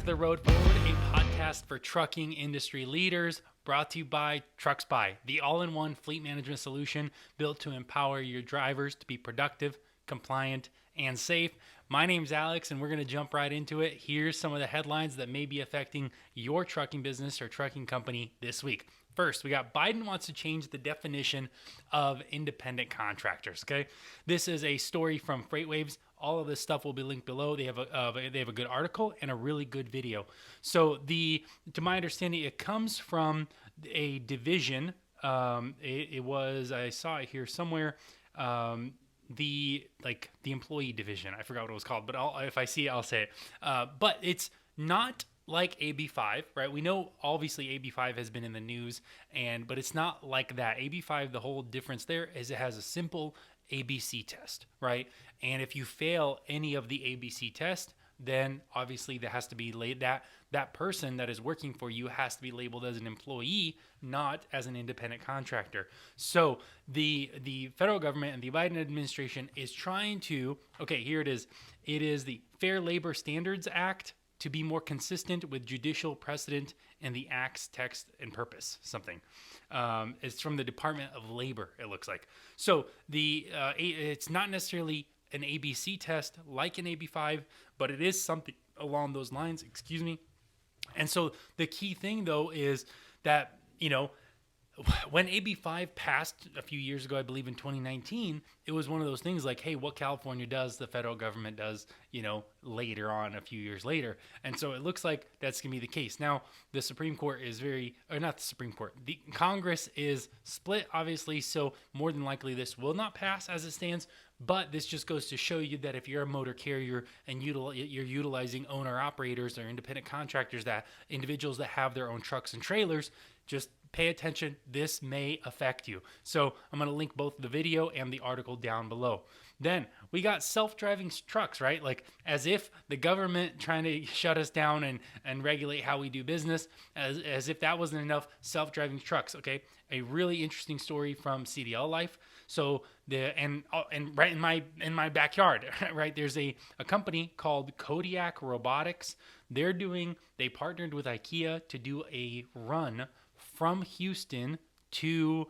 to The Road Forward, a podcast for trucking industry leaders, brought to you by Trucks By, the all-in-one fleet management solution built to empower your drivers to be productive, compliant, and safe. My name's Alex, and we're going to jump right into it. Here's some of the headlines that may be affecting your trucking business or trucking company this week. First, we got Biden wants to change the definition of independent contractors. Okay, this is a story from FreightWaves. All of this stuff will be linked below. They have a good article and a really good video. So to my understanding, it comes from a division. I saw it here somewhere. The employee division. I forgot what it was called, but if I see it, I'll say it. But it's not like AB5, right? We know obviously AB5 has been in the news, but it's not like that. AB5, the whole difference there is it has a simple ABC test, right? And if you fail any of the ABC test, then obviously there has to be that person that is working for you has to be labeled as an employee, not as an independent contractor. So the federal government and the Biden administration is trying to, here it is. It is the Fair Labor Standards Act to be more consistent with judicial precedent and the Act's text and purpose, something. It's from the Department of Labor, it looks like. So it's not necessarily an ABC test like an AB5, but it is something along those lines, excuse me. And so the key thing, though, is that, when AB5 passed a few years ago, I believe in 2019, it was one of those things like, hey, what California does, the federal government does, later on, a few years later. And so it looks like that's going to be the case. Now, the Supreme Court is not the Supreme Court, the Congress is split, obviously, so more than likely this will not pass as it stands. But this just goes to show you that if you're a motor carrier and you're utilizing owner-operators or independent contractors, that individuals that have their own trucks and trailers, just pay attention. This may affect you. So I'm going to link both the video and the article down below. Then we got self-driving trucks, right? Like as if the government trying to shut us down and regulate how we do business, as if that wasn't enough. Self-driving trucks, okay? A really interesting story from CDL Life. So and right in my backyard, right? There's a company called Kodiak Robotics. They partnered with IKEA to do a run from Houston to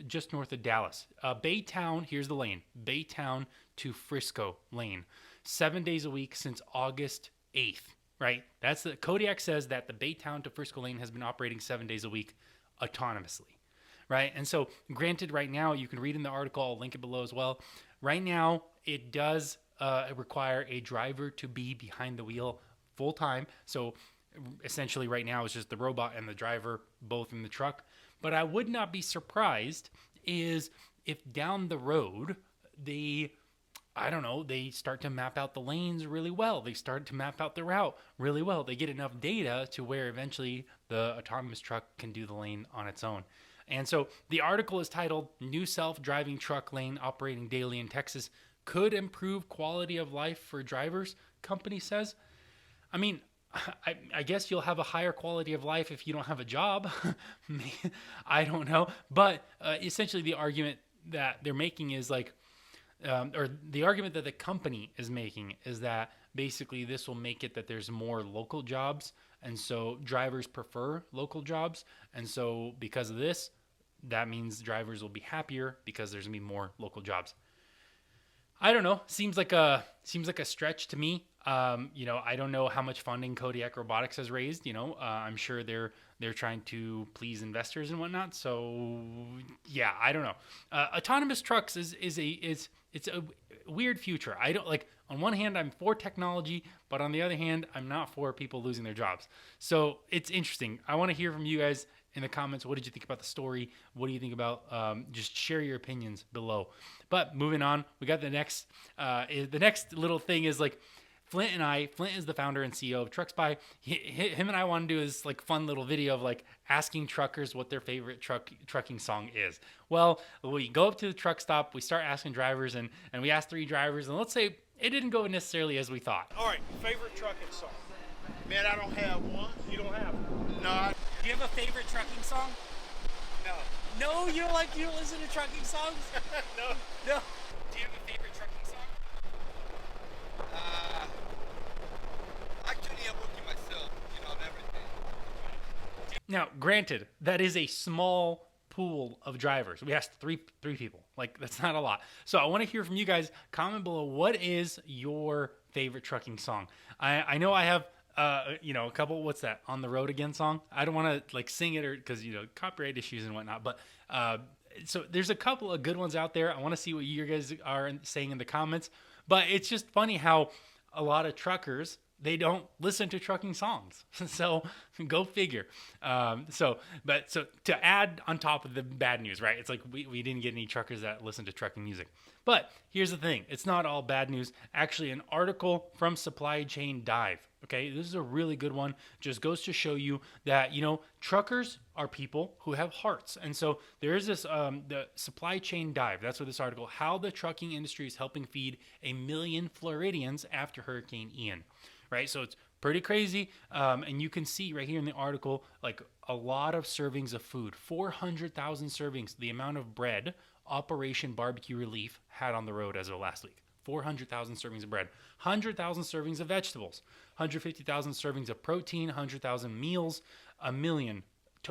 just north of Dallas. Baytown, here's the lane. Baytown to Frisco lane. 7 days a week since August 8th, right? Kodiak says that the Baytown to Frisco lane has been operating 7 days a week autonomously, right? And so granted, right now, you can read in the article, I'll link it below as well. Right now, it does require a driver to be behind the wheel full time. So essentially right now it's just the robot and the driver both in the truck. But I would not be surprised is if down the road they start to map out the lanes really well. They start to map out the route really well. They get enough data to where eventually the autonomous truck can do the lane on its own. And so the article is titled "New Self-Driving Truck Lane Operating Daily in Texas Could Improve Quality of Life for Drivers," company says. I mean, I guess you'll have a higher quality of life if you don't have a job. I don't know. But essentially the argument that they're making is or the argument that the company is making is that basically this will make it that there's more local jobs. And so drivers prefer local jobs. And so because of this, that means drivers will be happier because there's going to be more local jobs. I don't know. Seems like a stretch to me. I don't know how much funding Kodiak Robotics has raised. I'm sure they're trying to please investors and whatnot. So yeah, I don't know. Autonomous trucks is a weird future. I don't like. On one hand, I'm for technology, but on the other hand, I'm not for people losing their jobs. So it's interesting. I want to hear from you guys in the comments. What did you think about the story? What do you think about? Just share your opinions below. But moving on, we got the next little thing is like Flint is the founder and CEO of Trucks By. Him and I want to do this like fun little video of like asking truckers what their favorite trucking song is. Well, we go up to the truck stop, we start asking drivers, and we ask 3 drivers, and let's say it didn't go necessarily as we thought. All right, favorite trucking song? Man, I don't have one. You don't have one? No. Do you have a favorite trucking song? No. No, you don't listen to trucking songs? No. No. Do you have a favorite trucking song? I Now, granted, that is a small pool of drivers. We asked three people. Like, that's not a lot. So I want to hear from you guys. Comment below, what is your favorite trucking song? I know I have a couple. What's that? On the Road Again song. I don't want to like sing it or because copyright issues and whatnot. But so there's a couple of good ones out there. I want to see what you guys are saying in the comments. But it's just funny how a lot of truckers, they don't listen to trucking songs. So go figure. So to add on top of the bad news, right? It's like we didn't get any truckers that listen to trucking music. But here's the thing. It's not all bad news. Actually, an article from Supply Chain Dive. Okay, this is a really good one. Just goes to show you that, truckers are people who have hearts. And so there is this, the Supply Chain Dive. That's what this article, how the trucking industry is helping feed 1 million Floridians after Hurricane Ian. Right, so it's pretty crazy, and you can see right here in the article, like a lot of servings of food, 400,000 servings, the amount of bread Operation Barbecue Relief had on the road as of last week. 400,000 servings of bread, 100,000 servings of vegetables, 150,000 servings of protein, 100,000 meals, a million.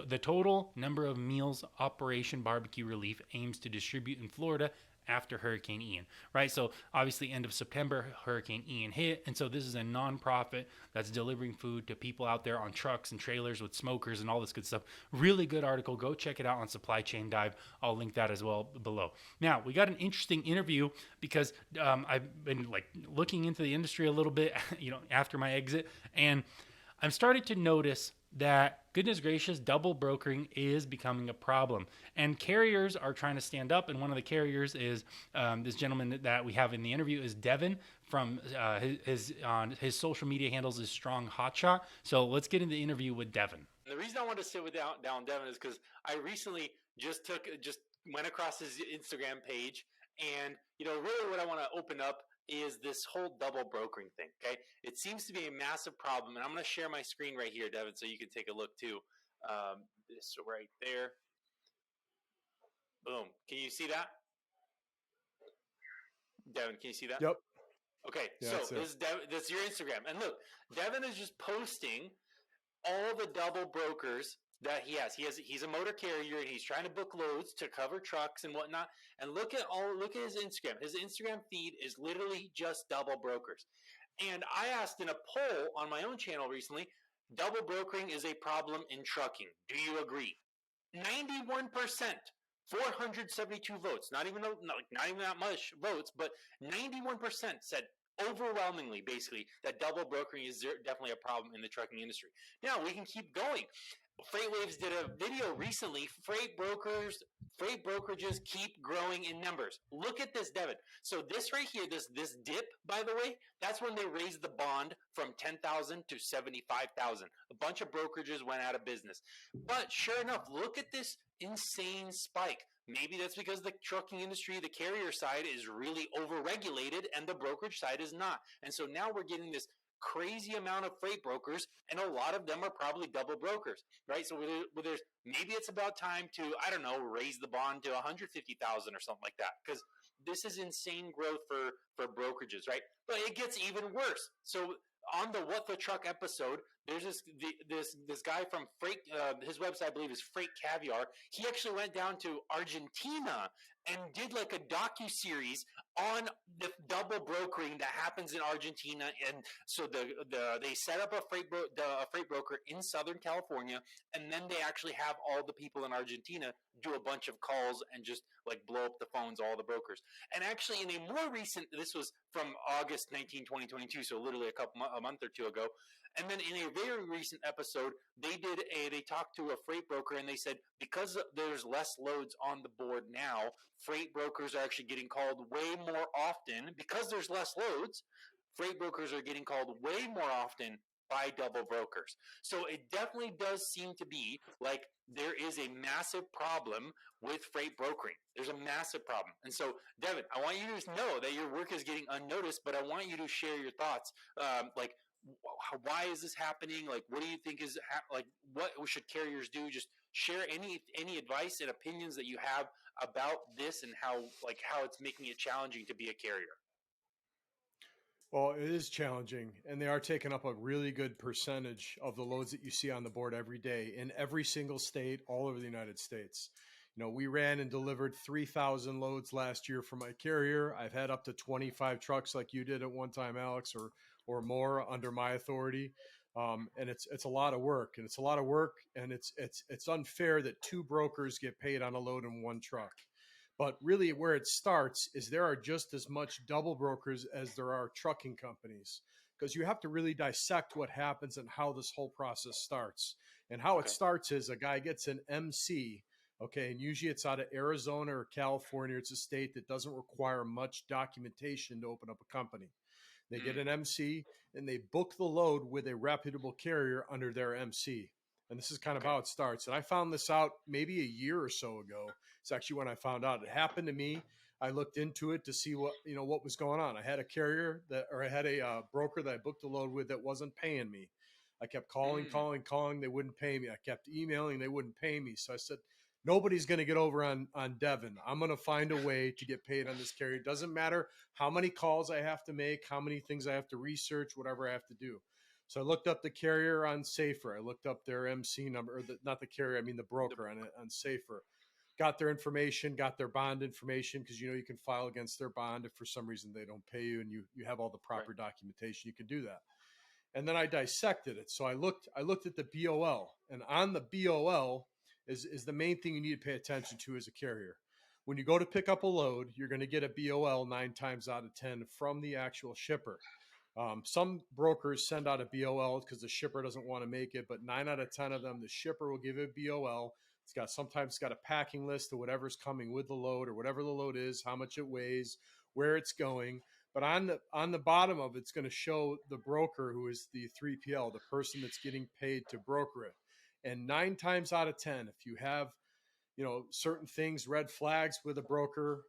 The total number of meals Operation Barbecue Relief aims to distribute in Florida after Hurricane Ian, right? So obviously end of September, Hurricane Ian hit. And so this is a nonprofit that's delivering food to people out there on trucks and trailers with smokers and all this good stuff. Really good article. Go check it out on Supply Chain Dive. I'll link that as well below. Now, we got an interesting interview because I've been like looking into the industry a little bit, after my exit. And I'm starting to notice that, goodness gracious, double brokering is becoming a problem. And carriers are trying to stand up. And one of the carriers is this gentleman that we have in the interview is Devin from his social media handles is Strong Hotshot. So let's get into the interview with Devin. And the reason I wanted to sit down Devin is because I recently just went across his Instagram page. And, really what I want to open up is this whole double brokering thing, okay? It seems to be a massive problem, and I'm going to share my screen right here, Devin, so you can take a look too. This right there. Boom. Can you see that? Devin, can you see that? Yep. Okay, Yeah, so this is your Instagram. And look, Devin is just posting all the double brokers that he has. He's a motor carrier and he's trying to book loads to cover trucks and whatnot. And look at his Instagram. His Instagram feed is literally just double brokers. And I asked in a poll on my own channel recently, double brokering is a problem in trucking. Do you agree? 91%, 472 votes, not even that much votes, but 91% said overwhelmingly, basically, that double brokering is definitely a problem in the trucking industry. Now, we can keep going. FreightWaves did a video recently. Freight brokerages keep growing in numbers. Look at this, Devin. So this right here, this dip, by the way, that's when they raised the bond from 10,000 to 75,000. A bunch of brokerages went out of business. But sure enough, look at this insane spike. Maybe that's because the trucking industry, the carrier side, is really overregulated and the brokerage side is not. And so now we're getting this crazy amount of freight brokers, and a lot of them are probably double brokers, right? So there's maybe it's about time to, I don't know, raise the bond to 150,000 or something like that, because this is insane growth for brokerages, right? But it gets even worse. So on the What the Truck episode, there's this guy from Freight, his website I believe is Freight Caviar. He actually went down to Argentina and did like a docu-series on the double brokering that happens in Argentina. And so they set up a freight broker in Southern California, and then they actually have all the people in Argentina do a bunch of calls and just like blow up the phones, all the brokers. And actually in a more recent, this was from August 19, 2022, so literally a month or two ago. And then in a very recent episode, they talked to a freight broker and they said, because there's less loads on the board now, freight brokers are actually getting called way more often. Because there's less loads, freight brokers are getting called way more often by double brokers. So it definitely does seem to be like there is a massive problem with freight brokering. There's a massive problem. And so, Devin, I want you to know that your work is getting unnoticed, but I want you to share your thoughts. Why is this happening? Like, what do you think is what should carriers do? Just share any advice and opinions that you have about this and how it's making it challenging to be a carrier. Well, it is challenging, and they are taking up a really good percentage of the loads that you see on the board every day in every single state, all over the United States. We ran and delivered 3,000 loads last year for my carrier. I've had up to 25 trucks like you did at one time, Alex, or more under my authority. And it's a lot of work, and it's unfair that two brokers get paid on a load in one truck. But really, where it starts is there are just as much double brokers as there are trucking companies, because you have to really dissect what happens and how this whole process starts. And how it Okay. starts is a guy gets an MC, okay, and usually it's out of Arizona or California. It's a state that doesn't require much documentation to open up a company. They get Mm, an MC and they book the load with a reputable carrier under their MC. And this is kind of okay. how it starts. And I found this out maybe a year or so ago. It's actually when I found out it happened to me. I looked into it to see what was going on. I had a carrier I had a broker that I booked a load with that wasn't paying me. I kept Mm, calling. They wouldn't pay me. I kept emailing. They wouldn't pay me. So I said, nobody's going to get over on Devin. I'm going to find a way to get paid on this carrier. It doesn't matter how many calls I have to make, how many things I have to research, whatever I have to do. So I looked up the carrier on Safer. I looked up their MC number, not the carrier, I mean the the broker broker. on Safer. Got their information, got their bond information, because you can file against their bond if for some reason they don't pay you, and you have all the Right. proper documentation. You can do that. And then I dissected it. So I looked at the BOL, and on the BOL is the main thing you need to pay attention to as a carrier. When you go to pick up a load, you're going to get a BOL 9 times out of 10 from the actual shipper. Some brokers send out a BOL because the shipper doesn't want to make it, but 9 out of 10 of them, the shipper will give a BOL. Sometimes it's got a packing list of whatever's coming with the load, or whatever the load is, how much it weighs, where it's going. But on the bottom of it's going to show the broker, who is the 3PL, the person that's getting paid to broker it. And 9 times out of 10, if you have certain things, red flags with a broker,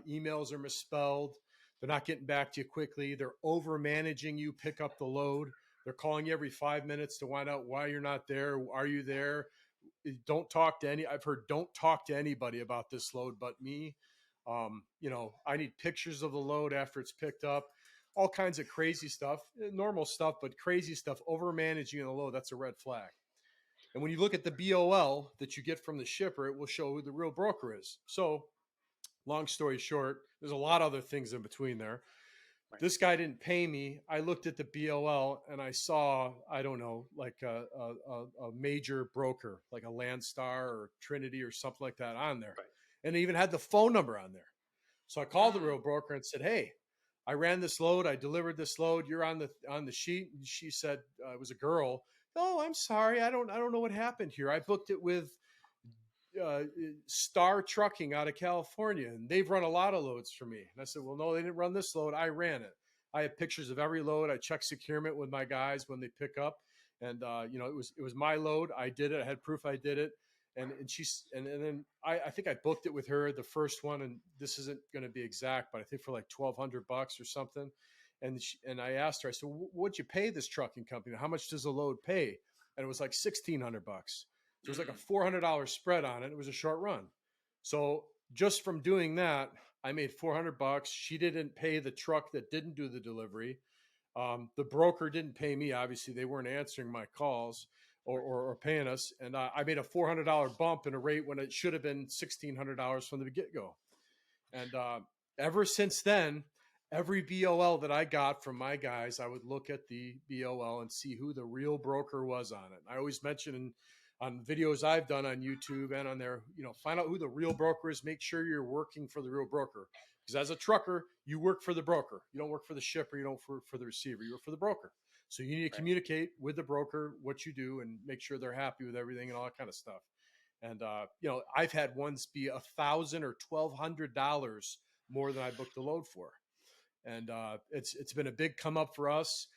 emails are misspelled, they're not getting back to you quickly, they're over managing you pick up the load, they're calling you every 5 minutes to find out why you're not there, are you there, I've heard, don't talk to anybody about this load but me. I need pictures of the load after it's picked up, all kinds of crazy stuff, normal stuff, but crazy stuff, over managing the load, that's a red flag. And when you look at the BOL that you get from the shipper, it will show who the real broker is. So, long story short, there's a lot of other things in between there. Right. This guy didn't pay me. I looked at the BOL and I saw, I don't know, like a major broker, like a Landstar or Trinity or something like that on there. Right. And it even had the phone number on there. So I called the Mm, real broker and said, "Hey, I ran this load. I delivered this load. You're on the sheet." And she said, it was a girl. "Oh, I'm sorry. I don't know what happened here. I booked it with uh, Star Trucking out of California, and they've run a lot of loads for me." And I said, "Well, no, they didn't run this load. I ran it. I have pictures of every load. I check securement with my guys when they pick up, and it was my load. I did it. I had proof I did it." And then I think I booked it with her, the first one, and this isn't going to be exact, but I think for like $1,200 or something. And I asked her, I said, "What'd you pay this trucking company? How much does a load pay?" And it was like $1,600. So it was like a mm, $400 spread on it. It was a short run. So just from doing that, I made $400. She didn't pay the truck that didn't do the delivery. The broker didn't pay me. Obviously, they weren't answering my calls or paying us. And I made a $400 bump in a rate when it should have been $1,600 from the get go. And ever since then, every BOL that I got from my guys, I would look at the BOL and see who the real broker was on it. I always mention on videos I've done on YouTube and on there, find out who the real broker is. Make sure you're working for the real broker. Because as a trucker, you work for the broker. You don't work for the shipper. You don't work for the receiver. You work for the broker. So you need to right. communicate with the broker what you do and make sure they're happy with everything and all that kind of stuff. And I've had ones be $1,000 or $1,200 more than I booked the load for, and it's been a big come up for us.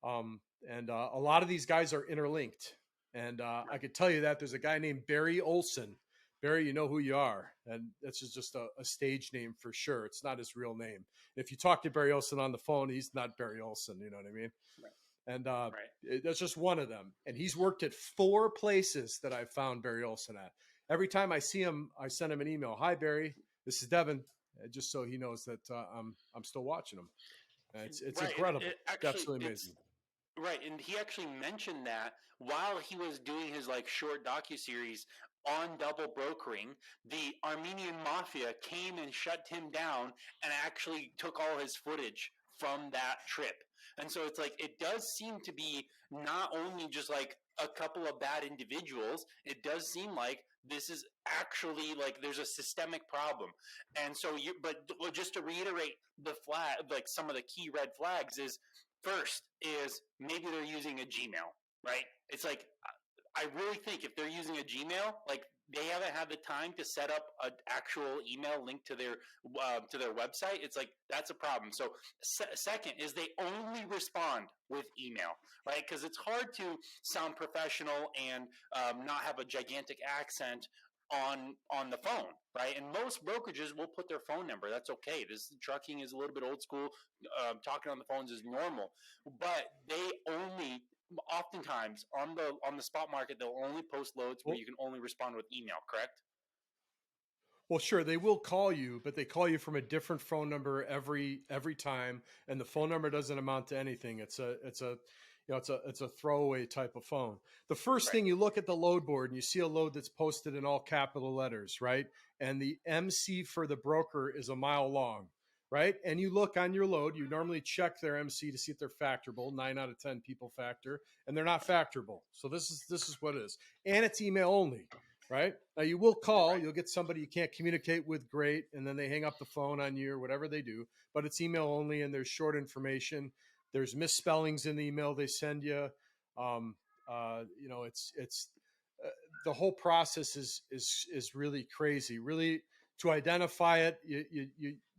And a lot of these guys are interlinked, and I Right. could tell you that there's a guy named Barry Olson. Barry, you know who you are, and that's just a stage name for sure. It's not his real name. If you talk to Barry Olson on the phone, he's not Barry Olson. You know what I mean? Right. And Right. that's just one of them. And he's worked at 4 places that I've found Barry Olson at. Every time I see him, I send him an email. "Hi, Barry. This is Devin," just so he knows that I'm still watching him. It's Right. And incredible. it It's actually, absolutely it's amazing. right. And he actually mentioned that while he was doing his like short docuseries on double brokering, the Armenian mafia came and shut him down and actually took all his footage from that trip. And so it's like, it does seem to be not only just like a couple of bad individuals, it does seem like this is actually like there's a systemic problem. And so but just to reiterate the flag, like some of the key red flags is first is maybe they're using a Gmail, right? It's like I really think if they're using a Gmail, like they haven't had the time to set up an actual email link to their website. It's like that's a problem. So second is they only respond with email, right? Because it's hard to sound professional and not have a gigantic accent on the phone, right? And most brokerages will put their phone number. That's okay. This trucking is a little bit old school. Talking on the phones is normal, but they only oftentimes on the spot market they'll only post loads where Well, you can only respond with email. Correct? well, sure, they will call you, but they call you from a different phone number every time, and the phone number doesn't amount to anything. It's a throwaway type of phone. The first Right. thing you look at the load board and you see a load that's posted in all capital letters, right? And the MC for the broker is a mile long, right? And you look on your load, you normally check their MC to see if they're factorable. 9 out of 10 people factor, and they're not factorable. So this is what it is, and it's email only. Right now, you will call. Right. You'll get somebody you can't communicate with, great, and then they hang up the phone on you or whatever they do. But it's email only, and there's short information. There's misspellings in the email they send you. It's the whole process is really crazy. Really, to identify it,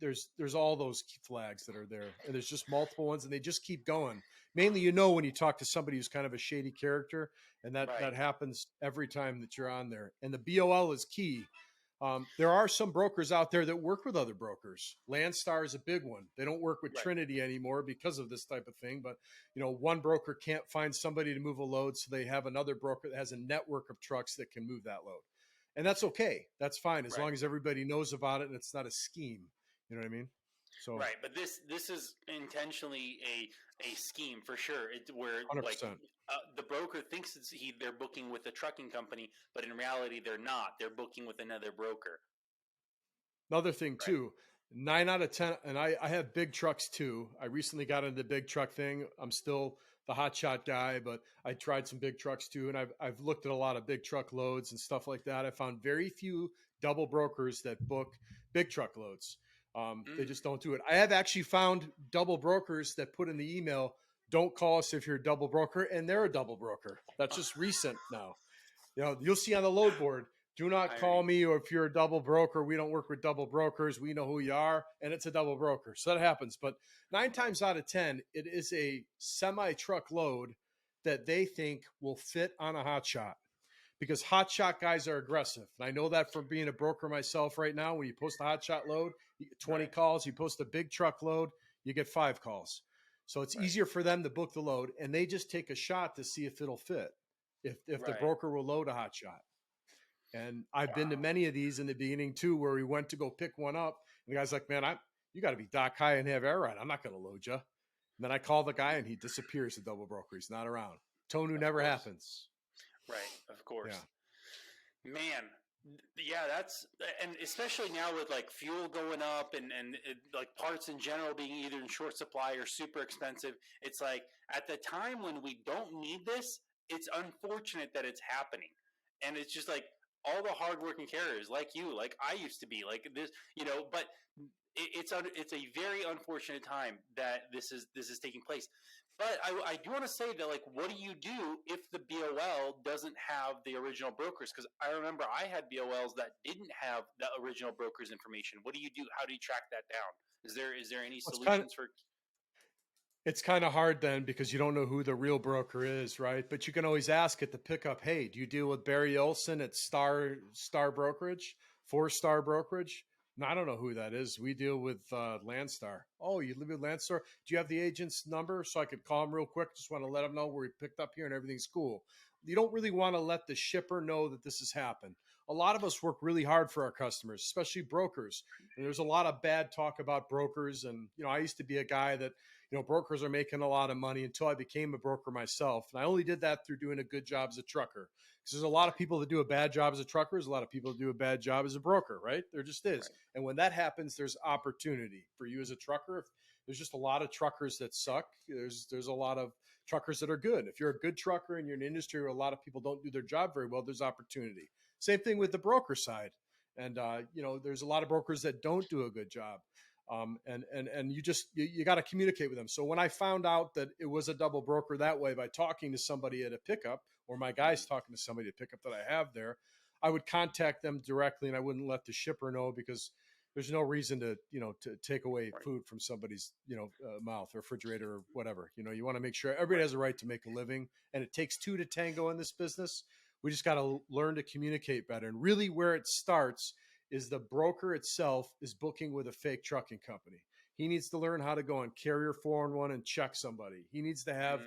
there's all those flags that are there, and there's just multiple ones, and they just keep going. Mainly, when you talk to somebody who's kind of a shady character, and that Right. happens every time that you're on there. And the BOL is key. There are some brokers out there that work with other brokers. Landstar is a big one. They don't work with Right. Trinity anymore because of this type of thing. But one broker can't find somebody to move a load, so they have another broker that has a network of trucks that can move that load, and that's okay. That's fine as Right. long as everybody knows about it and it's not a scheme. You know what I mean? So Right, but this is intentionally a scheme for sure. Where like 100%. the broker thinks they're booking with a trucking company, but in reality they're not. They're booking with another broker. Another thing Right. too, 9 out of 10, and I have big trucks too. I recently got into the big truck thing. I'm still the hotshot guy, but I tried some big trucks too, and I've looked at a lot of big truck loads and stuff like that. I found very few double brokers that book big truck loads. They just don't do it. I have actually found double brokers that put in the email, "Don't call us if you're a double broker," and they're a double broker. That's just recent now. You'll see on the load board, "Do not call me," or "If you're a double broker, we don't work with double brokers. We know who you are," and it's a double broker. So that happens. But 9 times out of 10, it is a semi-truck load that they think will fit on a hotshot, because hotshot guys are aggressive. And I know that from being a broker myself right now. When you post a hotshot load, you get 20 Right. calls. You post a big truck load, you get 5 calls. So it's Right. easier for them to book the load, and they just take a shot to see if it'll fit, if the Right. broker will load a hotshot. And I've been to Wow. many of these in the beginning too, where we went to go pick one up, and the guy's like, "Man, you got to be dock high and have air ride. I'm not going to load you." And then I call the guy, and he disappears. The double broker, he's not around. Tonu Of never course. happens. Right, of course. Yeah. Man, yeah, that's, and especially now with like fuel going up and like parts in general being either in short supply or super expensive. It's like at the time when we don't need this, it's unfortunate that it's happening. And it's just like all the hardworking carriers like you, like I used to be like this, but it's a very unfortunate time that this is taking place. But I do want to say that, like, what do you do if the BOL doesn't have the original brokers? Because I remember I had BOLs that didn't have the original brokers information. What do you do? How do you track that down? Is there any Well, solutions for? it's kind of hard then, because you don't know who the real broker is, right? But you can always ask at the pickup, "Hey, do you deal with Barry Olson at Star Brokerage, 4-Star Brokerage?" No, I don't know who that is. We deal with Landstar. "Oh, you live with Landstar? Do you have the agent's number so I could call him real quick? Just want to let him know we picked up here and everything's cool." You don't really want to let the shipper know that this has happened. A lot of us work really hard for our customers, especially brokers. And there's a lot of bad talk about brokers. And, I used to be a guy that, brokers are making a lot of money until I became a broker myself. And I only did that through doing a good job as a trucker. Because there's a lot of people that do a bad job as a trucker. There's a lot of people that do a bad job as a broker, right? There just is. Right. And when that happens, there's opportunity for you as a trucker. If there's just a lot of truckers that suck. There's a lot of truckers that are good. If you're a good trucker and you're in an industry where a lot of people don't do their job very well, there's opportunity. Same thing with the broker side. And, there's a lot of brokers that don't do a good job. And you got to communicate with them. So when I found out that it was a double broker that way by talking to somebody at a pickup, or my guys talking to somebody at a pickup that I have there, I would contact them directly, and I wouldn't let the shipper know, because there's no reason to take away food from somebody's, mouth or refrigerator or whatever. You want to make sure everybody has a right to make a living, and it takes two to tango in this business. We just got to learn to communicate better. And really where it starts is the broker itself is booking with a fake trucking company. He needs to learn how to go on Carrier 411 and check somebody. He needs to have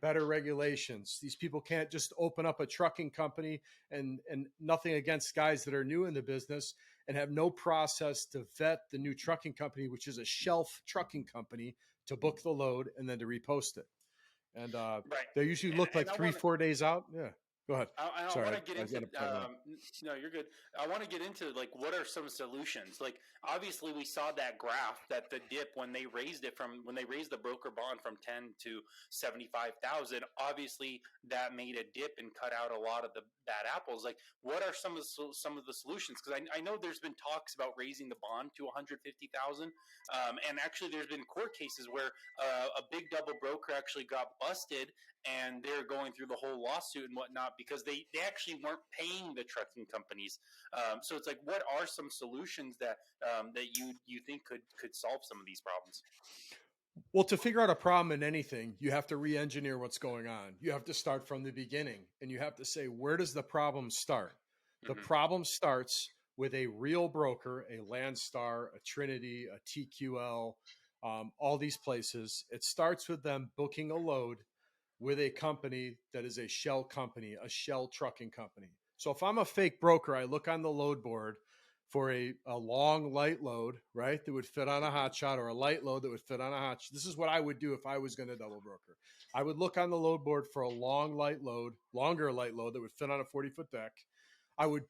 better regulations. These people can't just open up a trucking company, and nothing against guys that are new in the business, and have no process to vet the new trucking company, which is a shelf trucking company, to book the load and then to repost it. And they usually look like 4 days out. Yeah. Go ahead. I want to get into. No, you're good. I want to get into what are some solutions? Like, obviously, we saw that graph, that the dip when they raised the broker bond from 10 to 75,000. Obviously, that made a dip and cut out a lot of the bad apples. Like, what are some of the solutions? Because I know there's been talks about raising the bond to 150,000, and actually, there's been court cases where a big double broker actually got busted, and they're going through the whole lawsuit and whatnot, because they actually weren't paying the trucking companies. So it's like, what are some solutions that you think could solve some of these problems? Well, to figure out a problem in anything, you have to re-engineer what's going on. You have to start from the beginning, and you have to say, where does the problem start? The problem starts with a real broker, a Landstar, a Trinity, a TQL, all these places. It starts with them booking a load with a company that is a shell company, a shell trucking company. So if I'm a fake broker, I look on the load board for a long light load, right, that would fit on a Hotshot, or a light load that would fit on a Hotshot. This is what I would do if I was going to double broker. I would look on the load board for a longer light load that would fit on a 40-foot deck. I would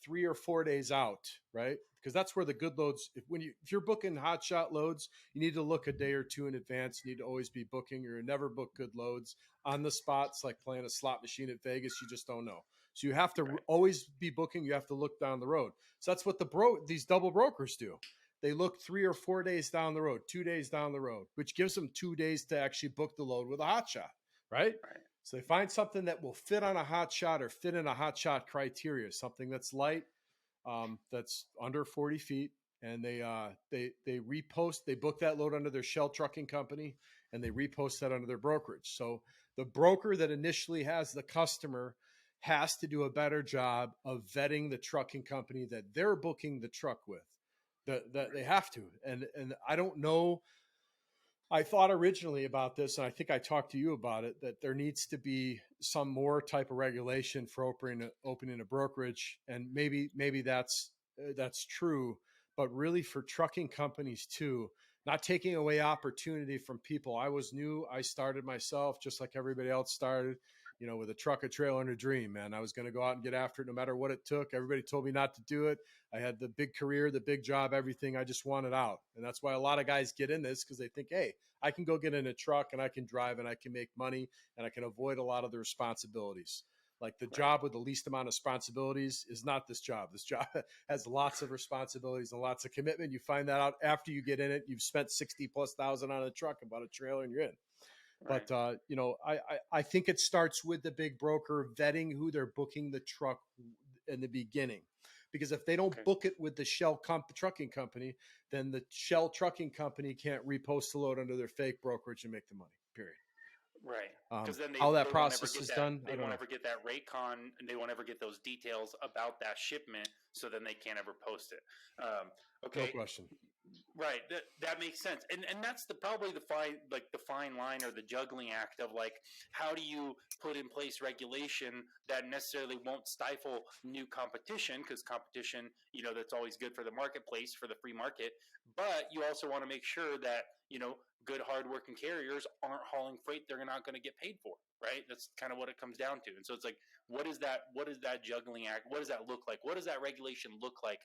3 or 4 days out, right? Because that's where the good loads, if you're booking Hotshot loads, you need to look a day or two in advance. You need to always be booking, or never book good loads on the spots, like playing a slot machine at Vegas. You just don't know. So you have to always be booking. You have to look down the road. So that's what these double brokers do. They look 3 or 4 days down the road, 2 days down the road, which gives them 2 days to actually book the load with a Hotshot, right? So they find something that will fit on a Hotshot, or fit in a Hotshot criteria, something that's light, that's under 40 feet, and they repost. They book that load under their shell trucking company, and they repost that under their brokerage. So the broker that initially has the customer has to do a better job of vetting the trucking company that they're booking the truck with. That they have to. And I don't know. I thought originally about this, and I think I talked to you about it, that there needs to be some more type of regulation for opening a brokerage, and maybe that's true, but really for trucking companies too, not taking away opportunity from people. I was new. I started myself just like everybody else started, with a truck, a trailer, and a dream, man. I was going to go out and get after it no matter what it took. Everybody told me not to do it. I had the big career, the big job, everything. I just wanted out. And that's why a lot of guys get in this, because they think, hey, I can go get in a truck and I can drive and I can make money and I can avoid a lot of the responsibilities. Like the job with the least amount of responsibilities is not this job. This job has lots of responsibilities and lots of commitment. You find that out after you get in it. You've spent 60,000+ on a truck and bought a trailer and you're in. Right. But, I think it starts with the big broker vetting who they're booking the truck in the beginning. Because if they don't book it with the shell trucking company, then the shell trucking company can't repost the load under their fake brokerage and make the money, period. Right. Because then how that process is done, they won't ever get that rate con, and they won't ever get those details about that shipment, so then they can't ever post it. Okay. No question. Right. That makes sense. And that's probably the fine line or the juggling act of like how do you put in place regulation that necessarily won't stifle new competition, because competition, that's always good for the marketplace, for the free market, but you also want to make sure that, good hardworking carriers aren't hauling freight they're not going to get paid for, right? That's kind of what it comes down to. And so it's like what is that juggling act? What does that look like? What does that regulation look like?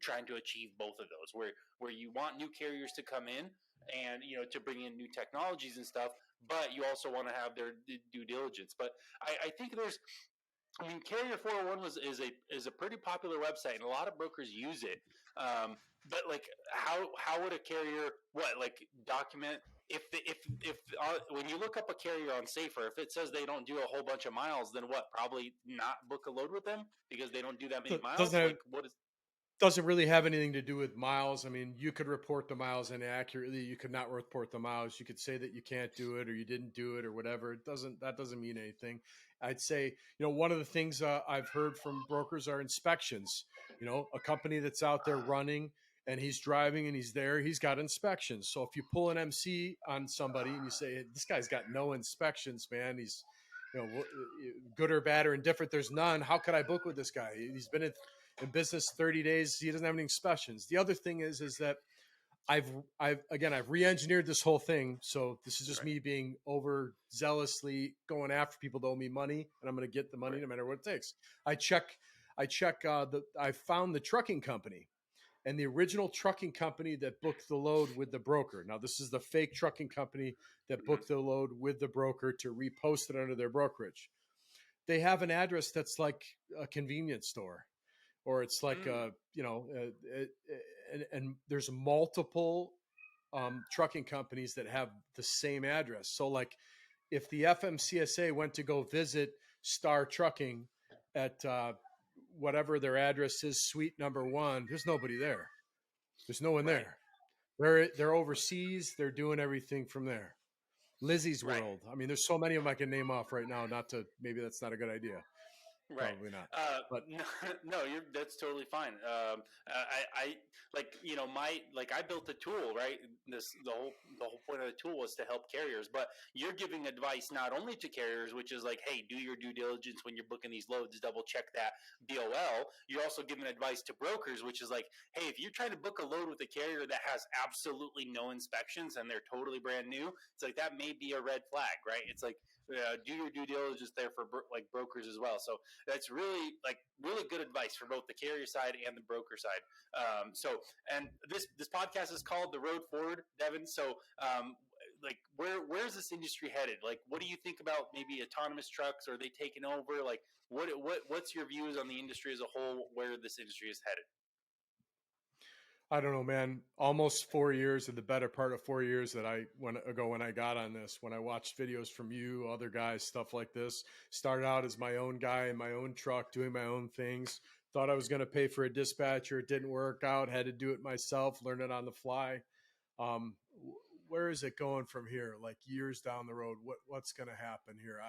Trying to achieve both of those, where you want new carriers to come in and to bring in new technologies and stuff, but you also want to have their due diligence. But I think Carrier 401 is a pretty popular website, and a lot of brokers use it. But like, how would a carrier document if when you look up a carrier on Safer, if it says they don't do a whole bunch of miles, then what? Probably not book a load with them because they don't do that many miles. Doesn't have, Like, what is? doesn't really have anything to do with miles. I mean, you could report the miles inaccurately. You could not report the miles. You could say that you can't do it or you didn't do it or whatever. That doesn't mean anything. I'd say, one of the things I've heard from brokers are inspections. A company that's out there running and he's driving and he's there, he's got inspections. So if you pull an MC on somebody and you say, this guy's got no inspections, man, he's, good or bad or indifferent, there's none. How could I book with this guy? He's been in business 30 days. He doesn't have any inspections. The other thing is that I've re-engineered this whole thing. So this is just me being overzealously going after people that owe me money, and I'm going to get the money no matter what it takes. I found the trucking company, and the original trucking company that booked the load with the broker. Now this is the fake trucking company that booked the load with the broker to repost it under their brokerage. They have an address that's like a convenience store, or it's like and there's multiple trucking companies that have the same address. So like if the FMCSA went to go visit Star Trucking at whatever their address is, suite number 1, there's nobody there. There's no one there. They're overseas. They're doing everything from there. Lizzie's World. I mean, there's so many of them I can name off right now. Maybe that's not a good idea. Right. Probably not. But no, that's totally fine. I built a tool, right? The whole point of the tool was to help carriers, but you're giving advice not only to carriers, which is like, hey, do your due diligence when you're booking these loads, double check that BOL. You're also giving advice to brokers, which is like, hey, if you're trying to book a load with a carrier that has absolutely no inspections and they're totally brand new, it's like that may be a red flag, right? It's like, do your due diligence there for brokers as well. So that's really good advice for both the carrier side and the broker side. And this podcast is called The Road Forward, Devin. So where's this industry headed? Like, what do you think about maybe autonomous trucks? Are they taking over? Like, what's your views on the industry as a whole, where this industry is headed? I don't know, man. Almost 4 years, or the better part of 4 years when I got on this, when I watched videos from you, other guys, stuff like this, started out as my own guy in my own truck, doing my own things, thought I was going to pay for a dispatcher. It didn't work out. Had to do it myself, learn it on the fly. Where is it going from here? Like years down the road, what's going to happen here?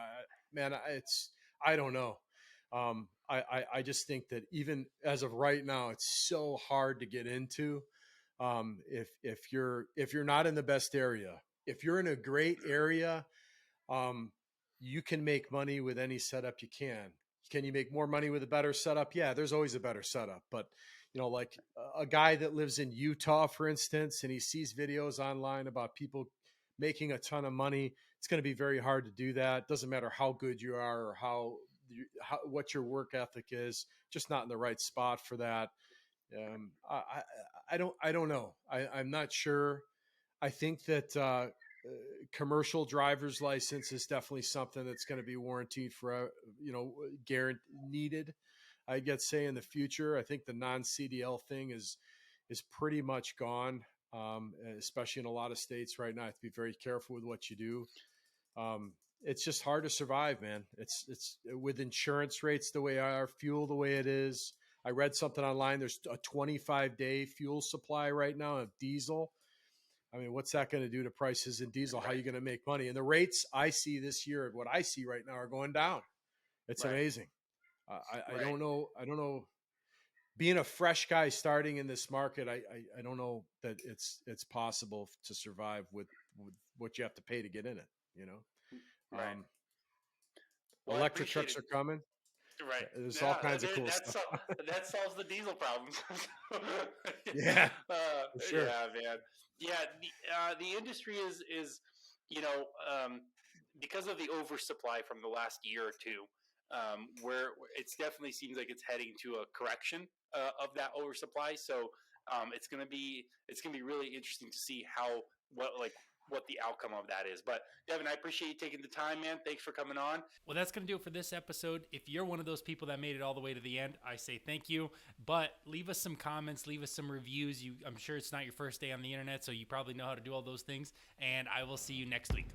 I don't know. I just think that even as of right now, it's so hard to get into. If you're not in the best area, if you're in a great area, you can make money with any setup you can. Can you make more money with a better setup? Yeah, there's always a better setup. But like a guy that lives in Utah, for instance, and he sees videos online about people making a ton of money, it's going to be very hard to do that. Doesn't matter how good you are or what your work ethic is, just not in the right spot for that. I don't know. I'm not sure. I think that commercial driver's license is definitely something that's going to be warranted for, needed. I get say in the future. I think the non-CDL thing is pretty much gone, especially in a lot of states right now. I have to be very careful with what you do. It's just hard to survive, man. It's with insurance rates the way they are, fuel the way it is. I read something online. There's a 25-day fuel supply right now of diesel. I mean, what's that going to do to prices in diesel? How are you going to make money? And the rates I see this year, what I see right now, are going down. It's amazing. I don't know. being a fresh guy starting in this market, I don't know that it's possible to survive with what you have to pay to get in it. Right. Um, Well, I electric appreciate trucks it. are coming. Right. There's all Yeah, kinds of cool that stuff. that solves the diesel problems. Yeah, uh, for sure. yeah, man. Yeah, the industry is because of the oversupply from the last year or two, where it's definitely seems like it's heading to a correction of that oversupply. So it's gonna be really interesting to see what the outcome of that is. But Devin, I appreciate you taking the time, man. Thanks for coming on. Well, that's going to do it for this episode. If you're one of those people that made it all the way to the end, I say thank you. But leave us some comments, leave us some reviews. I'm sure it's not your first day on the internet, so you probably know how to do all those things. And I will see you next week.